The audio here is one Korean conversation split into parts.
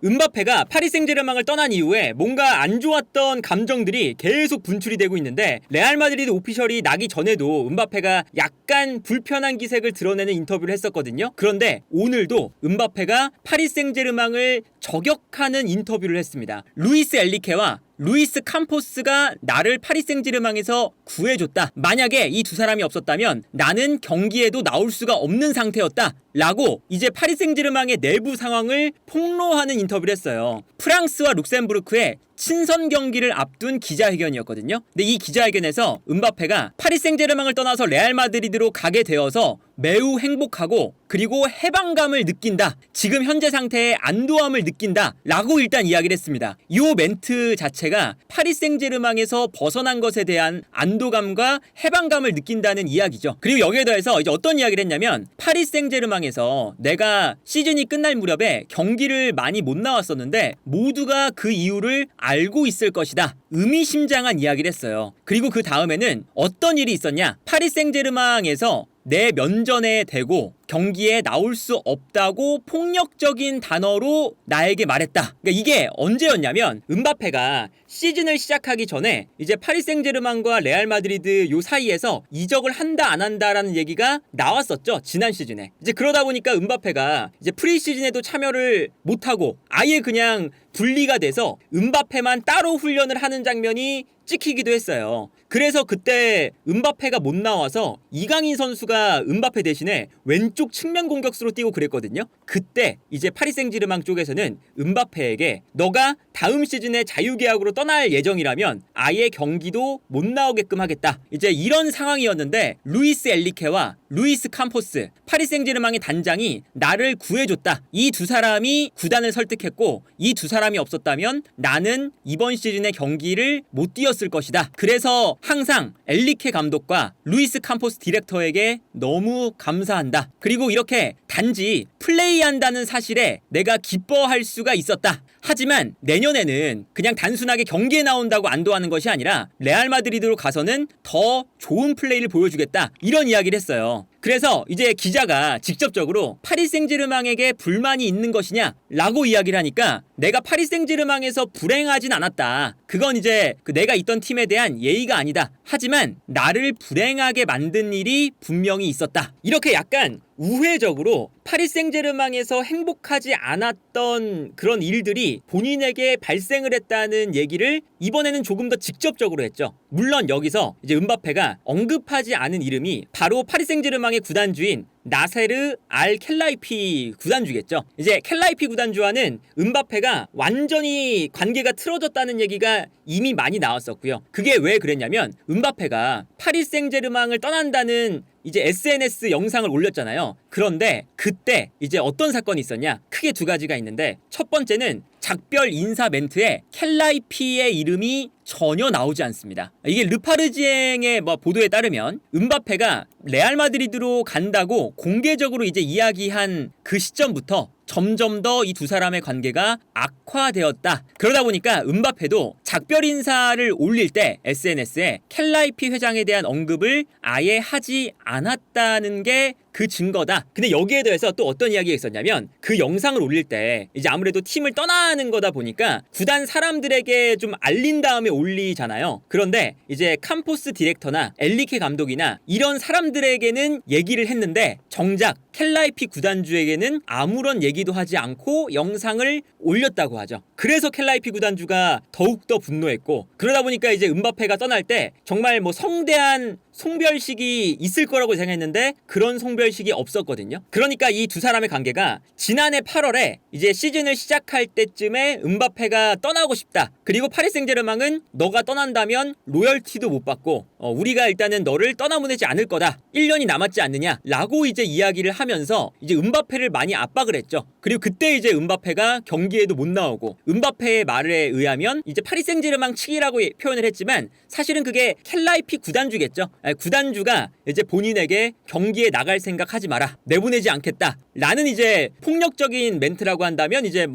음바페가 파리 생제르맹을 떠난 이후에 뭔가 안 좋았던 감정들이 계속 분출이 되고 있는데 레알 마드리드 오피셜이 나기 전에도 음바페가 약간 불편한 기색을 드러내는 인터뷰를 했었거든요. 그런데 오늘도 음바페가 파리 생제르맹을 저격하는 인터뷰를 했습니다. 루이스 엘리케와 루이스 캄포스가 나를 파리 생제르맹에서 구해줬다. 만약에 이 두 사람이 없었다면 나는 경기에도 나올 수가 없는 상태였다. 라고 이제 파리 생제르맹의 내부 상황을 폭로하는 인터뷰를 했어요. 프랑스와 룩셈부르크의 친선 경기를 앞둔 기자회견이었거든요. 근데 이 기자회견에서 음바페가 파리 생제르맹을 떠나서 레알 마드리드로 가게 되어서 매우 행복하고 그리고 해방감을 느낀다. 지금 현재 상태에 안도함을 느낀다. 라고 일단 이야기를 했습니다. 이 멘트 자체가 파리 생제르맹에서 벗어난 것에 대한 안도감과 해방감을 느낀다는 이야기죠. 그리고 여기에 더해서 이제 어떤 이야기를 했냐면 파리 생제르맹에서 내가 시즌이 끝날 무렵에 경기를 많이 못 나왔었는데 모두가 그 이유를 알고 있을 것이다. 의미심장한 이야기를 했어요. 그리고 그 다음에는 어떤 일이 있었냐? 파리 생제르맹에서 내 면전에 대고 경기에 나올 수 없다고 폭력적인 단어로 나에게 말했다. 그러니까 이게 언제였냐면 음바페가 시즌을 시작하기 전에 이제 파리 생제르맹과 레알 마드리드 요 사이에서 이적을 한다 안 한다라는 얘기가 나왔었죠. 지난 시즌에. 이제 그러다 보니까 음바페가 이제 프리시즌에도 참여를 못하고 아예 그냥 분리가 돼서 음바페만 따로 훈련을 하는 장면이 찍히기도 했어요. 그래서 그때 음바페가 못 나와서 이강인 선수가 음바페 대신에 왼쪽 측면 공격수로 뛰고 그랬거든요. 그때 이제 파리 생제르맹 쪽에서는 음바페에게 너가 다음 시즌에 자유계약으로 떠날 예정이라면 아예 경기도 못 나오게끔 하겠다. 이제 이런 상황이었는데 루이스 엘리케와 루이스 캄포스 파리 생제르맹의 단장이 나를 구해줬다. 이 두 사람이 구단을 설득했고 이 두 사람이 없었다면 나는 이번 시즌의 경기를 못 뛰었을 것이다. 그래서 항상 엘리케 감독과 루이스 캄포스 디렉터에게 너무 감사한다. 그리고 이렇게 단지 플레이한다는 사실에 내가 기뻐할 수가 있었다. 하지만 내년에는 그냥 단순하게 경기에 나온다고 안도하는 것이 아니라 레알 마드리드로 가서는 더 좋은 플레이를 보여주겠다. 이런 이야기를 했어요. 그래서 이제 기자가 직접적으로 파리 생제르맹에게 불만이 있는 것이냐 라고 이야기를 하니까 내가 파리 생제르맹에서 불행하진 않았다. 그건 이제 내가 있던 팀에 대한 예의가 아니다. 하지만 나를 불행하게 만든 일이 분명히 있었다. 이렇게 약간 우회적으로 파리 생제르맹에서 행복하지 않았던 그런 일들이 본인에게 발생을 했다는 얘기를 이번에는 조금 더 직접적으로 했죠. 물론 여기서 이제 음바페가 언급하지 않은 이름이 바로 파리 생제르맹의 구단주인 나세르 알 켈라이피 구단주겠죠. 이제 켈라이피 구단주와는 음바페가 완전히 관계가 틀어졌다는 얘기가 이미 많이 나왔었고요. 그게 왜 그랬냐면 음바페가 파리 생제르맹을 떠난다는 이제 SNS 영상을 올렸잖아요. 그런데 그때 이제 어떤 사건이 있었냐? 크게 두 가지가 있는데 첫 번째는 작별 인사 멘트에 켈라이피의 이름이 전혀 나오지 않습니다. 이게 르파르지eng의 보도에 따르면 음바페가 레알 마드리드로 간다고 공개적으로 이제 이야기한 그 시점부터 점점 더 이 두 사람의 관계가 악화되었다. 그러다 보니까 음바페도 작별 인사를 올릴 때 SNS에 켈라이피 회장에 대한 언급을 아예 하지 않았다는 게 그 증거다. 근데 여기에 대해서 또 어떤 이야기가 있었냐면 그 영상을 올릴 때 이제 아무래도 팀을 떠나는 거다 보니까 구단 사람들에게 좀 알린 다음에 올리잖아요. 그런데 이제 캄포스 디렉터나 엘리케 감독이나 이런 사람들에게는 얘기를 했는데 정작 켈라이피 구단주에게는 아무런 얘기도 하지 않고 영상을 올렸다고 하죠. 그래서 켈라이피 구단주가 더욱더 분노했고 그러다 보니까 이제 음바페가 떠날 때 정말 성대한 송별식이 있을 거라고 생각했는데 그런 송별식이 없었거든요. 그러니까 이 두 사람의 관계가 지난해 8월에 이제 시즌을 시작할 때쯤에 음바페가 떠나고 싶다. 그리고 파리 생제르맹은 너가 떠난다면 로열티도 못 받고 우리가 일단은 너를 떠나보내지 않을 거다. 1년이 남았지 않느냐 라고 이제 이야기를 하면서 이제 음바페를 많이 압박을 했죠. 그리고 그때 이제 음바페가 경기에도 못 나오고 음바페의 말에 의하면 이제 파리 생제르맹 측이라고 표현을 했지만 사실은 그게 켈라이피 구단주겠죠. 구단주가 이제 본인에게 경기에 나갈 생각하지 마라. 내보내지 않겠다. 라는 이제 폭력적인 멘트라고 한다면 이제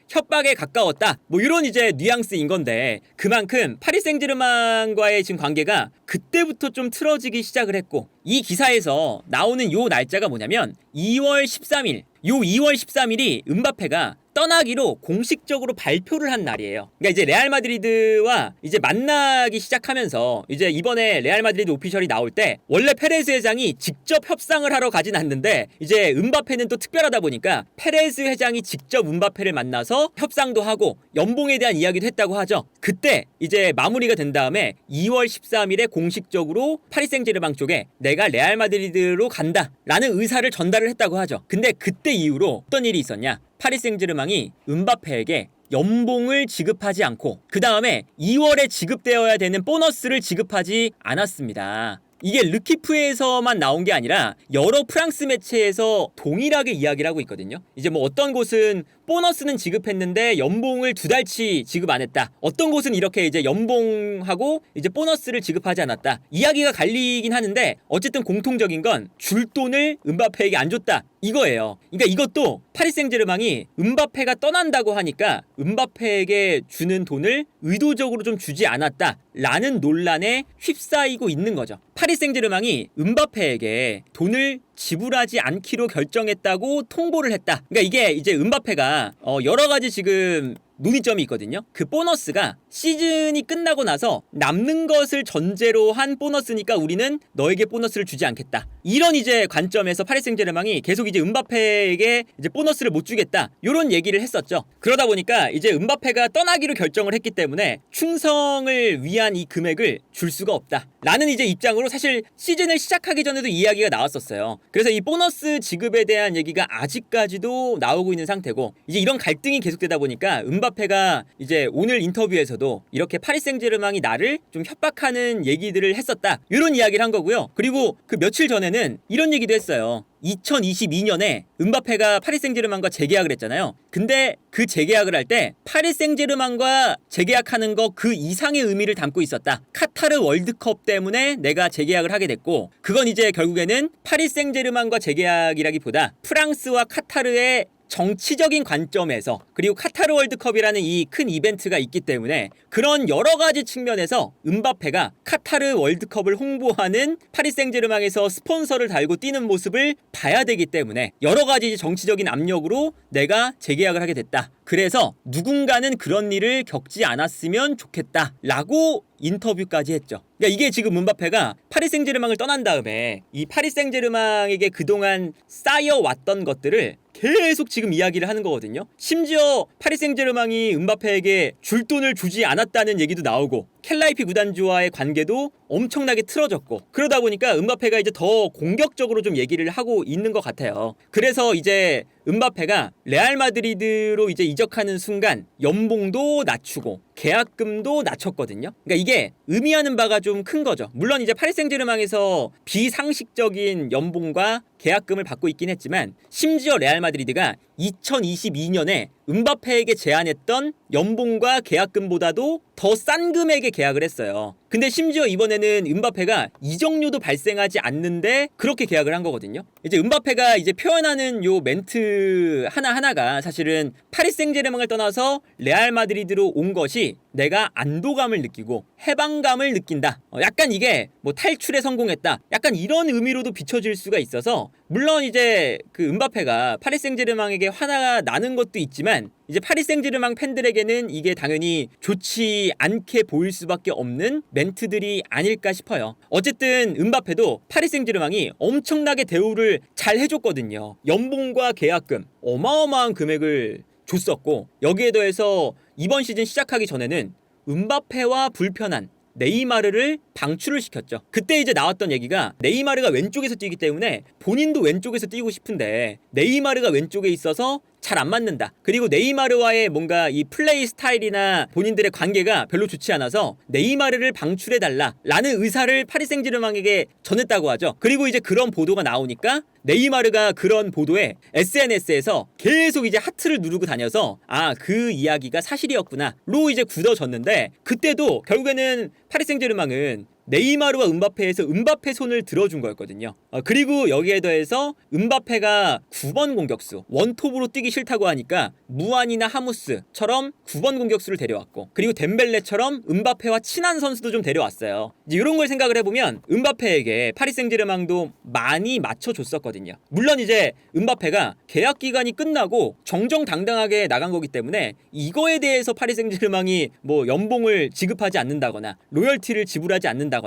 협박에 가까웠다. 이런 이제 뉘앙스인 건데 그만큼 파리 생제르맹과의 지금 관계가 그때부터 좀 틀어지기 시작을 했고 이 기사에서 나오는 요 날짜가 뭐냐면 2월 13일 요 2월 13일이 음바페가 떠나기로 공식적으로 발표를 한 날이에요. 그러니까 이제 레알 마드리드와 이제 만나기 시작하면서 이제 이번에 레알 마드리드 오피셜이 나올 때 원래 페레즈 회장이 직접 협상을 하러 가진 않는데 이제 음바페는 또 특별하다 보니까 페레즈 회장이 직접 음바페를 만나서 협상도 하고 연봉에 대한 이야기도 했다고 하죠. 그때 이제 마무리가 된 다음에 2월 13일에 공식적으로 파리 생제르맹 쪽에 내가 레알 마드리드로 간다 라는 의사를 전달을 했다고 하죠. 근데 그때 이후로 어떤 일이 있었냐? 파리 생제르맹이 음바페에게 연봉을 지급하지 않고 그 다음에 2월에 지급되어야 되는 보너스를 지급하지 않았습니다. 이게 르키프에서만 나온 게 아니라 여러 프랑스 매체에서 동일하게 이야기를 하고 있거든요. 이제 뭐 어떤 곳은 보너스는 지급했는데 연봉을 2달치 지급 안 했다. 어떤 곳은 이렇게 이제 연봉하고 이제 보너스를 지급하지 않았다. 이야기가 갈리긴 하는데 어쨌든 공통적인 건 줄 돈을 음바페에게 안 줬다. 이거예요. 그러니까 이것도 파리 생제르맹이 음바페가 떠난다고 하니까 음바페에게 주는 돈을 의도적으로 좀 주지 않았다 라는 논란에 휩싸이고 있는 거죠. 파리 생제르맹이 음바페에게 돈을 지불하지 않기로 결정했다고 통보를 했다. 그러니까 이게 이제 음바페가 여러 가지 지금 논의점이 있거든요. 그 보너스가 시즌이 끝나고 나서 남는 것을 전제로 한 보너스니까 우리는 너에게 보너스를 주지 않겠다. 이런 이제 관점에서 파리 생제르맹이 계속 이제 음바페에게 이제 보너스를 못 주겠다. 이런 얘기를 했었죠. 그러다 보니까 이제 음바페가 떠나기로 결정을 했기 때문에 충성을 위한 이 금액을 줄 수가 없다. 라는 이제 입장으로 사실 시즌을 시작하기 전에도 이야기가 나왔었어요. 그래서 이 보너스 지급에 대한 얘기가 아직까지도 나오고 있는 상태고 이제 이런 갈등이 계속되다 보니까 음바페가 이제 오늘 인터뷰에서도 이렇게 파리 생제르맹이 나를 좀 협박하는 얘기들을 했었다. 이런 이야기를 한 거고요. 그리고 그 며칠 전에는 이런 얘기도 했어요. 2022년에 음바페가 파리 생제르맹과 재계약을 했잖아요. 근데 그 재계약을 할 때 파리 생제르맹과 재계약하는 거 그 이상의 의미를 담고 있었다. 카타르 월드컵 때문에 내가 재계약을 하게 됐고 그건 이제 결국에는 파리 생제르맹과 재계약이라기보다 프랑스와 카타르의 정치적인 관점에서 그리고 카타르 월드컵이라는 이 큰 이벤트가 있기 때문에 그런 여러 가지 측면에서 음바페가 카타르 월드컵을 홍보하는 파리 생제르맹에서 스폰서를 달고 뛰는 모습을 봐야 되기 때문에 여러 가지 정치적인 압력으로 내가 재계약을 하게 됐다. 그래서 누군가는 그런 일을 겪지 않았으면 좋겠다 라고 인터뷰까지 했죠. 그러니까 이게 지금 음바페가 파리 생제르맹을 떠난 다음에 이 파리 생제르맹에게 그동안 쌓여왔던 것들을 계속 지금 이야기를 하는 거거든요. 심지어 파리 생제르맹이 음바페에게 줄 돈을 주지 않았다는 얘기도 나오고 켈라이피 구단주와의 관계도 엄청나게 틀어졌고 그러다 보니까 음바페가 이제 더 공격적으로 좀 얘기를 하고 있는 것 같아요. 그래서 이제 음바페가 레알 마드리드로 이제 이적하는 순간 연봉도 낮추고 계약금도 낮췄거든요. 그러니까 이게 의미하는 바가 좀 큰 거죠. 물론 이제 파리 생제르맹에서 비상식적인 연봉과 계약금을 받고 있긴 했지만 심지어 레알 마드리드가 2022년에 음바페에게 제안했던 연봉과 계약금보다도 더 싼 금액에 계약을 했어요. 근데 심지어 이번에는 음바페가 이적료도 발생하지 않는데 그렇게 계약을 한 거거든요. 이제 음바페가 이제 표현하는 요 멘트 하나하나가 사실은 파리 생제르맹을 떠나서 레알 마드리드로 온 것이 내가 안도감을 느끼고 해방감을 느낀다. 약간 이게 뭐 탈출에 성공했다. 약간 이런 의미로도 비춰질 수가 있어서 물론 이제 그 음바페가 파리 생제르맹에게 화가 나는 것도 있지만 이제 파리 생제르맹 팬들에게는 이게 당연히 좋지 않게 보일 수밖에 없는 멘트들이 아닐까 싶어요. 어쨌든 음바페도 파리 생제르맹이 엄청나게 대우를 잘 해줬거든요. 연봉과 계약금 어마어마한 금액을 줬었고 여기에 더해서 이번 시즌 시작하기 전에는 음바페와 불편한 네이마르를 방출을 시켰죠. 그때 이제 나왔던 얘기가 네이마르가 왼쪽에서 뛰기 때문에 본인도 왼쪽에서 뛰고 싶은데 네이마르가 왼쪽에 있어서 잘 안 맞는다. 그리고 네이마르와의 뭔가 이 플레이 스타일이나 본인들의 관계가 별로 좋지 않아서 네이마르를 방출해달라 라는 의사를 파리 생제르맹에게 전했다고 하죠. 그리고 이제 그런 보도가 나오니까 네이마르가 그런 보도에 SNS에서 계속 이제 하트를 누르고 다녀서 아, 그 이야기가 사실이었구나 로 이제 굳어졌는데 그때도 결국에는 파리 생제르맹은 네이마르와 은바페에서 은바페 손을 들어준 거였거든요. 그리고 여기에 더해서 은바페가 9번 공격수, 원톱으로 뛰기 싫다고 하니까 무안이나 하무스처럼 9번 공격수를 데려왔고, 그리고 덴벨레처럼 은바페와 친한 선수도 좀 데려왔어요. 이제 이런 걸 생각을 해보면 은바페에게 파리 생제르맹도 많이 맞춰줬었거든요. 물론 이제 은바페가 계약 기간이 끝나고 정정당당하게 나간 거기 때문에 이거에 대해서 파리 생제르맹이 뭐 연봉을 지급하지 않는다거나 로열티를 지불하지 않는다거나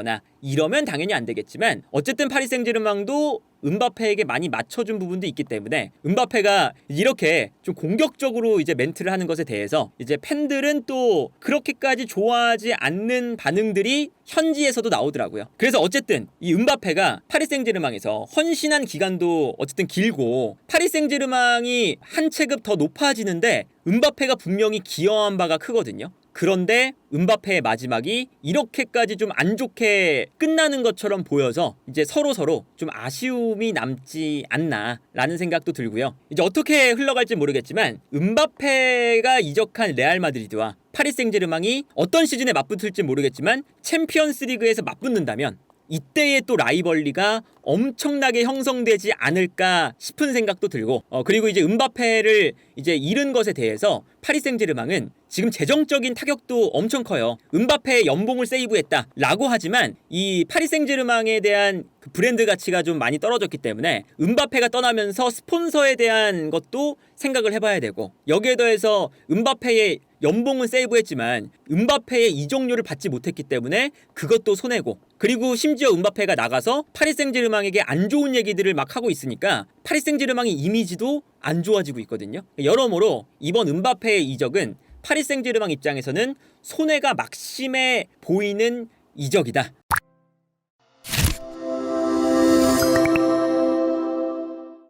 이러면 당연히 안 되겠지만, 어쨌든 파리 생제르맹도 은바페에게 많이 맞춰준 부분도 있기 때문에 은바페가 이렇게 좀 공격적으로 이제 멘트를 하는 것에 대해서 이제 팬들은 또 그렇게까지 좋아하지 않는 반응들이 현지에서도 나오더라고요. 그래서 어쨌든 이 은바페가 파리 생제르맹에서 헌신한 기간도 어쨌든 길고, 파리 생제르맹이 한 체급 더 높아지는데 은바페가 분명히 기여한 바가 크거든요. 그런데 은바페의 마지막이 이렇게까지 좀 안 좋게 끝나는 것처럼 보여서 이제 서로 좀 아쉬움이 남지 않나라는 생각도 들고요. 이제 어떻게 흘러갈지 모르겠지만 은바페가 이적한 레알 마드리드와 파리 생제르맹이 어떤 시즌에 맞붙을지 모르겠지만 챔피언스 리그에서 맞붙는다면 이때의 또 라이벌리가 엄청나게 형성되지 않을까 싶은 생각도 들고, 그리고 이제 은바페를 이제 잃은 것에 대해서 파리 생제르맹은 지금 재정적인 타격도 엄청 커요. 은바페의 연봉을 세이브했다 라고 하지만 이 파리 생제르맹에 대한 그 브랜드 가치가 좀 많이 떨어졌기 때문에 은바페가 떠나면서 스폰서에 대한 것도 생각을 해봐야 되고, 여기에 더해서 은바페의 연봉은 세이브했지만 은바페의 이적료를 받지 못했기 때문에 그것도 손해고, 그리고 심지어 은바페가 나가서 파리 생제르맹에게 안 좋은 얘기들을 막 하고 있으니까 파리 생제르맹의 이미지도 안 좋아지고 있거든요. 여러모로 이번 은바페의 이적은 파리 생제르맹 입장에서는 손해가 막심해 보이는 이적이다